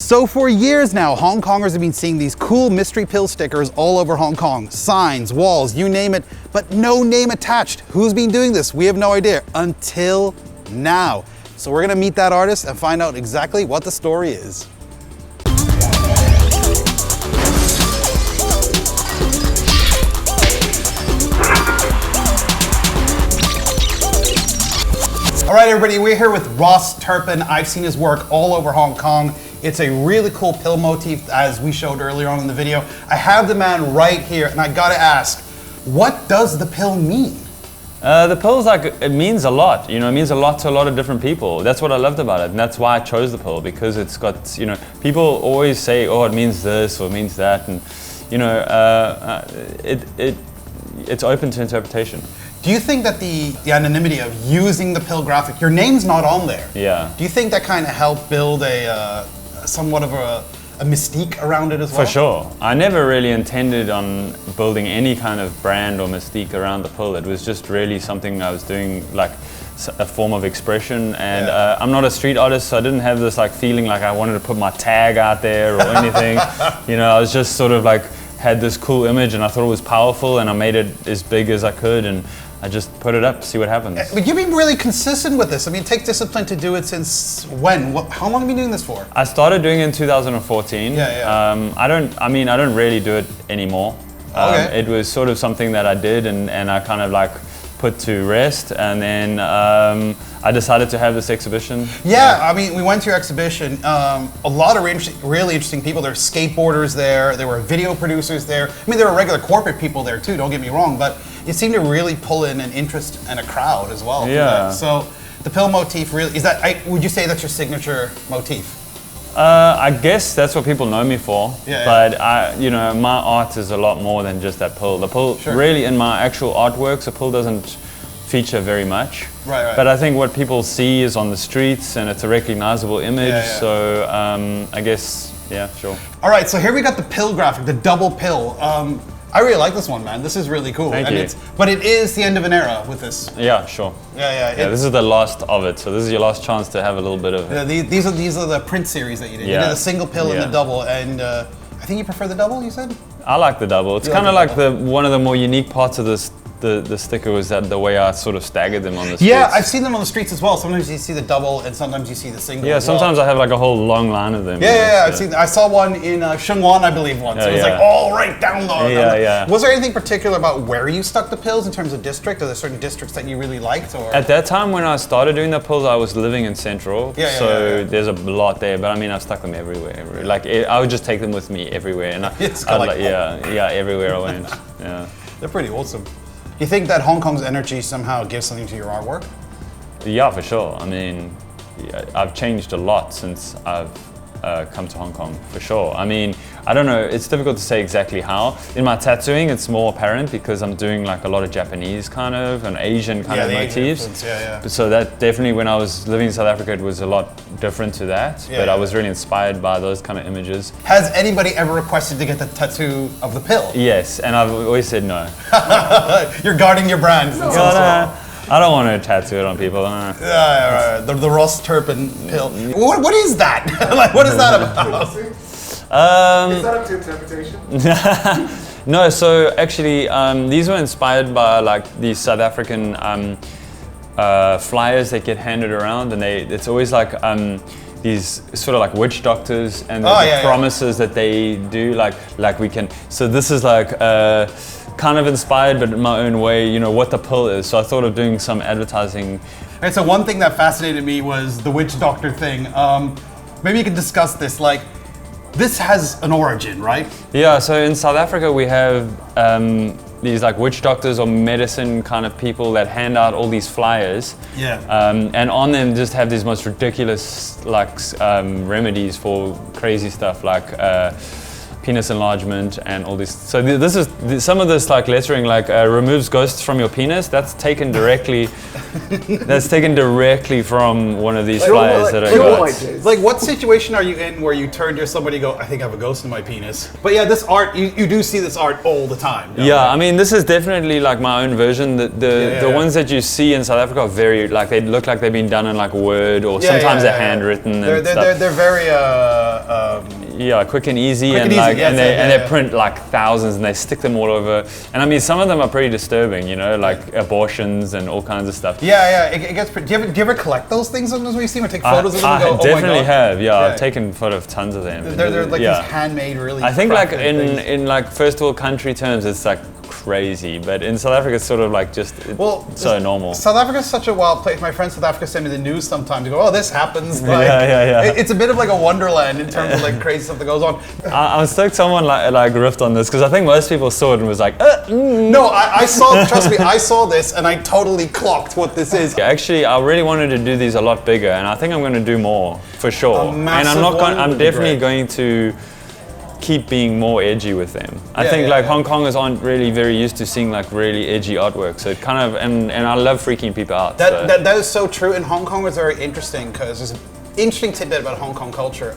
So for years now, Hong Kongers have been seeing these cool mystery pill stickers all over Hong Kong. Signs, walls, you name it, but no name attached. Who's been doing this? We have no idea until now. So we're gonna meet that artist and find out exactly what the story is. All right, everybody, we're here with Ross Turpin. I've seen his work all over Hong Kong. It's a really cool pill motif, as we showed earlier on in the video. I have the man right here, and I gotta ask, what does the pill mean? The pill's it means a lot, it means a lot to a lot of different people. That's what I loved about it, and that's why I chose the pill, because it's got, people always say, oh, it means this or it means that, and, it's open to interpretation. Do you think that the anonymity of using the pill graphic, your name's not on there. Yeah. Do you think that kind of helped build somewhat of a mystique around it as well? For sure. I never really intended on building any kind of brand or mystique around the pill. It was just really something I was doing, like a form of expression. And I'm not a street artist, so I didn't have this feeling like I wanted to put my tag out there or anything. I was just sort of had this cool image, and I thought it was powerful, and I made it as big as I could, and I just put it up, see what happens. But you've been really consistent with this. I mean, it takes discipline to do it since when? How long have you been doing this for? I started doing it in 2014. Yeah. I don't really do it anymore. Okay. It was sort of something that I did, and I kind of put to rest, and then I decided to have this exhibition. Yeah, I mean, we went to your exhibition. A lot of really interesting people. There were skateboarders there. There were video producers there. I mean, there were regular corporate people there too, don't get me wrong, but you seem to really pull in an interest and a crowd as well. Yeah. So the pill motif really, would you say that's your signature motif? I guess that's what people know me for. Yeah, but my art is a lot more than just that pill. The pill, really, in my actual artworks, the pill doesn't feature very much. Right. But I think what people see is on the streets, and it's a recognizable image. Yeah. So I guess, yeah, sure. All right, so here we got the pill graphic, the double pill. I really like this one, man. This is really cool. Thank you. But it is the end of an era with this. Yeah, sure. Yeah. This is the last of it, so this is your last chance to have a little bit of it. Yeah, these are the print series that you did. Yeah. You did a single pill and the double, and I think you prefer the double, you said? I like the double. It's kind of like one of the more unique parts of this. The sticker was that the way I sort of staggered them on the streets. Yeah, I've seen them on the streets as well. Sometimes you see the double, and sometimes you see the single. Yeah, sometimes I have a whole long line of them. Yeah. I saw one in Shenzhen, I believe, once. It was all right down the. Yeah. Was there anything particular about where you stuck the pills in terms of district? Are there certain districts that you really liked? Or at that time when I started doing the pills, I was living in Central, so there's a lot there. But I mean, I've stuck them everywhere. I would just take them with me everywhere, and everywhere I went. Yeah, they're pretty awesome. You think that Hong Kong's energy somehow gives something to your artwork? Yeah, for sure. I mean, I've changed a lot since I've come to Hong Kong, for sure. I mean, I don't know, it's difficult to say exactly how. In my tattooing, it's more apparent because I'm doing a lot of Japanese kind of and Asian kind of motifs. So that definitely, when I was living in South Africa, it was a lot different to that. But I was really inspired by those kind of images. Has anybody ever requested to get the tattoo of the pill? Yes, and I've always said no. You're guarding your brand. I don't want to tattoo it on people. The Ross Turpin pill. What is that? What is that about? Is that up to interpretation? No, so actually these were inspired by these South African flyers that get handed around, and it's always these sort of witch doctors and the promises that they do, we can. So this is kind of inspired, but in my own way, what the pill is. So I thought of doing some advertising. And so one thing that fascinated me was the witch doctor thing. Maybe you could discuss this. This has an origin, right? Yeah, so in South Africa we have these witch doctors or medicine kind of people that hand out all these flyers. Yeah. And on them just have these most ridiculous remedies for crazy stuff penis enlargement and all this. So this is some of this like lettering, like removes ghosts from your penis. That's taken directly. That's taken directly from one of these flyers that I got. Like, what situation are you in where you turn to somebody and go, I think I have a ghost in my penis? But yeah, this art, you do see this art all the time. Yeah, I mean, this is definitely like my own version. The ones that you see in South Africa are very, like, they look like they've been done in like Word, or sometimes they're handwritten. They're very quick and easy, and they print like thousands and they stick them all over. And I mean, some of them are pretty disturbing, you know, like abortions and all kinds of stuff. Yeah, it gets pretty. Do you ever collect those things sometimes when you see them, or take photos of them and go, oh my God? I definitely have, I've taken photos of tons of them. They're like these handmade, really. I think like in like first world country terms, it's like crazy, but in South Africa it's sort of like just so normal. South Africa is such a wild place. My friends in South Africa send me the news sometimes. They go, oh, this happens. Like, It's a bit of like a wonderland in terms of like crazy stuff that goes on. I'm stoked someone like riffed on this, because I think most people saw it and was like, No, I saw, trust me, I saw this and I totally clocked what this is. Actually, I really wanted to do these a lot bigger, and I think I'm going to do more for sure. And I'm definitely going to keep being more edgy with them. I think Hong Kongers aren't really very used to seeing like really edgy artwork, so it kind of, and I love freaking people out. That is so true, and Hong Kong is very interesting because there's an interesting tidbit about Hong Kong culture.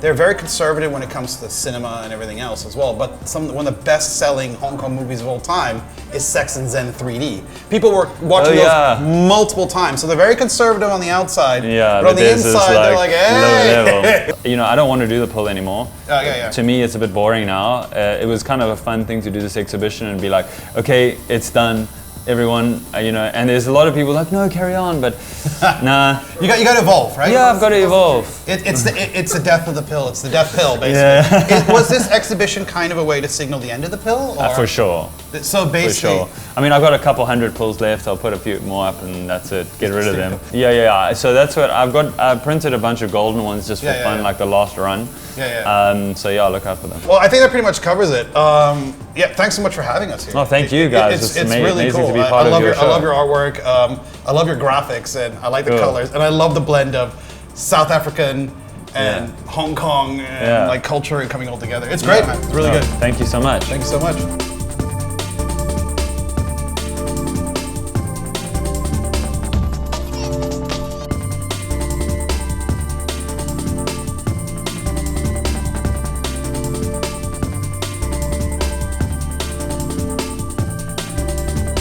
They're very conservative when it comes to cinema and everything else as well, but one of the best-selling Hong Kong movies of all time is Sex and Zen 3D. People were watching those multiple times, so they're very conservative on the outside, but on the inside they're like, hey! You know, I don't want to do the pull anymore. Yeah. To me, it's a bit boring now. It was kind of a fun thing to do this exhibition and be like, okay, it's done. Everyone, you know, and there's a lot of people like, no, carry on, but nah. You got to evolve, right? Yeah, I've got to evolve. It's the death of the pill. It's the death pill, basically. Was this exhibition kind of a way to signal the end of the pill? Or? For sure. So basically, for sure. I mean, I've got a couple hundred pulls left. I'll put a few more up, and that's it. Get rid of them. Yeah. So that's what I've got. I printed a bunch of golden ones just for fun, like the last run. So I'll look out for them. Well, I think that pretty much covers it. Thanks so much for having us here. Oh, thank you guys. It's really cool. To be part of your show. I love your artwork. I love your graphics, and I like the colors, and I love the blend of South African and Hong Kong and like culture and coming all together. It's great, man. It's really good. Thank you so much. Thank you so much.